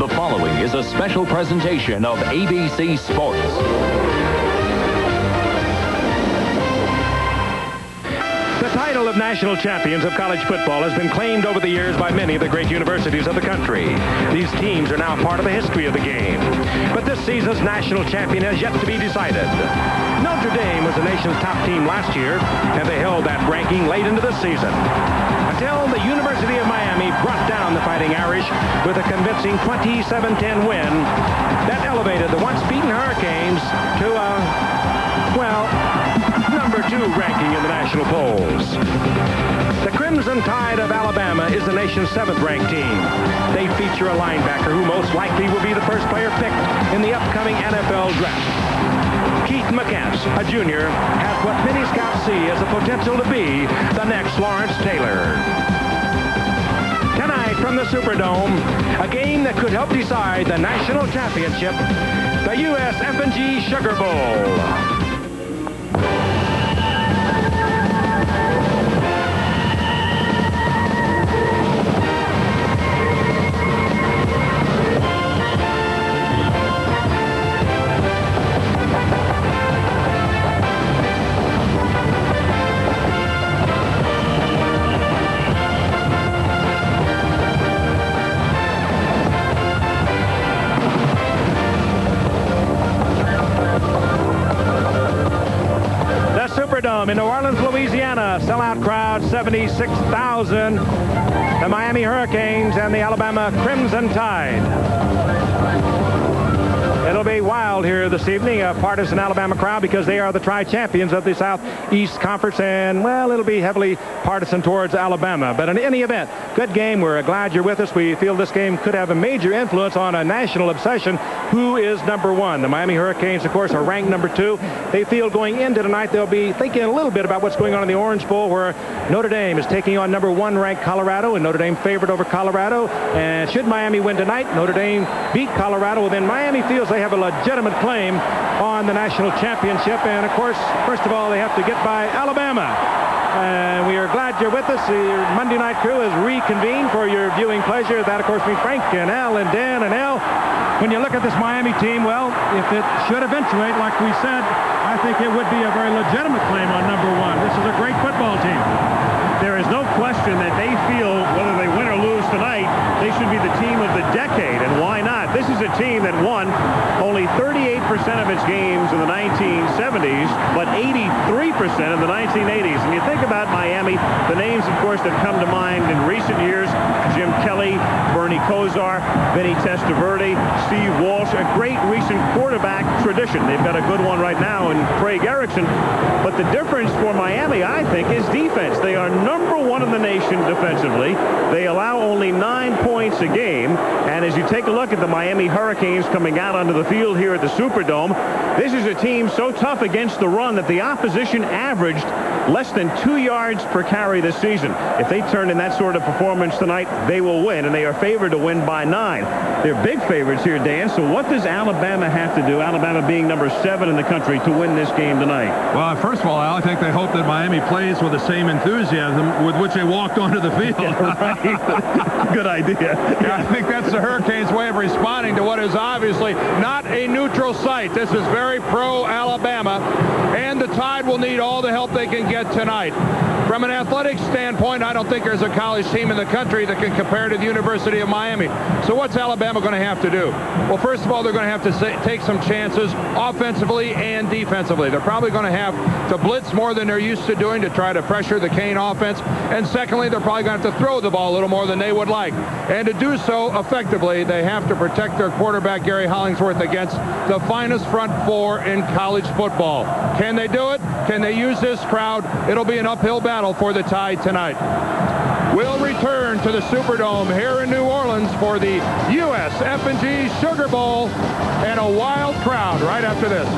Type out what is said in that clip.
The following is a special presentation of ABC Sports. The title of national champions of college football has been claimed over the years by many of the great universities of the country. These teams are now part of the history of the game. But this season's national champion has yet to be decided. Notre Dame was the nation's top team last year, and they held that ranking late into the season, until the University of Miami brought down the Fighting Irish with a convincing 27-10 win that elevated the once-beaten Hurricanes to a, number 2 ranking in the national polls. The Crimson Tide of Alabama is the nation's 7th-ranked team. They feature a linebacker who most likely will be the first player picked in the upcoming NFL draft. Keith McCants, a junior, has what many scouts see as the potential to be the next Lawrence Taylor. Tonight from the Superdome, a game that could help decide the national championship, the USF&G Sugar Bowl. Superdome in New Orleans, Louisiana. Sellout crowd, 76,000. The Miami Hurricanes and the Alabama Crimson Tide. It'll be wild here this evening, a partisan Alabama crowd, because they are the tri-champions of the Southeast Conference, and, it'll be heavily partisan towards Alabama. But in any event, good game. We're glad you're with us. We feel this game could have a major influence on a national obsession. Who is number 1? The Miami Hurricanes, of course, are ranked number 2. They feel going into tonight they'll be thinking a little bit about what's going on in the Orange Bowl, where Notre Dame is taking on number 1 ranked Colorado, and Notre Dame favored over Colorado. And should Miami win tonight, Notre Dame beat Colorado, well, then Miami feels they have a legitimate claim on the national championship. And, of course, first of all, they have to get by Alabama. And we are glad you're with us. The Monday night crew has reconvened for your viewing pleasure. That, of course, means Frank and Al and Dan and Al. When you look at this Miami team, if it should eventuate, like we said, I think it would be a very legitimate claim on number 1. This is a great football team. There is no question that they feel, whether they win or lose tonight, they should be the team of the decade. And why not? This is a team that won only 38% of its games in the 1970s, but 83% in the 1980s. And you think about Miami, the names, of course, that come to mind in recent years: Jim Kelly, Bernie Kosar, Vinny Testaverde, Steve Walsh, a great recent quarterback tradition. They've got a good one right now in Craig Erickson. But the difference for Miami, I think, is defense. They are number 1 in the nation defensively. They allow only 9 points a game. And as you take a look at the Miami Hurricanes coming out onto the field here at the Superdome, this is a team so tough against the run that the opposition averaged less than 2 yards per carry this season. If they turn in that sort of performance tonight, they will win, and they are favored to win by 9. They're big favorites here, Dan. So what does Alabama have to do, Alabama being number 7 in the country, to win this game tonight? Well, first of all, I think they hope that Miami plays with the same enthusiasm with which they walked onto the field. Right. Good idea. Yeah, I think that's the Hurricanes' way of responding to what is obviously not a neutral site. This is very pro-Alabama, and the Tide will need all the help they can get tonight. From an athletic standpoint, I don't think there's a college team in the country that can compare to the University of Miami. So what's Alabama going to have to do? Well, first of all, they're going to have to take some chances offensively and defensively. They're probably going to have to blitz more than they're used to doing to try to pressure the Cane offense. And secondly, they're probably going to have to throw the ball a little more than they would like. And to do so effectively, they have to protect their quarterback, Gary Hollingsworth, against the finest front 4 in college football. Can they do it? Can they use this crowd? It'll be an uphill battle for the Tide tonight. We'll return to the Superdome here in New Orleans for the USF&G Sugar Bowl, and a wild crowd right after this.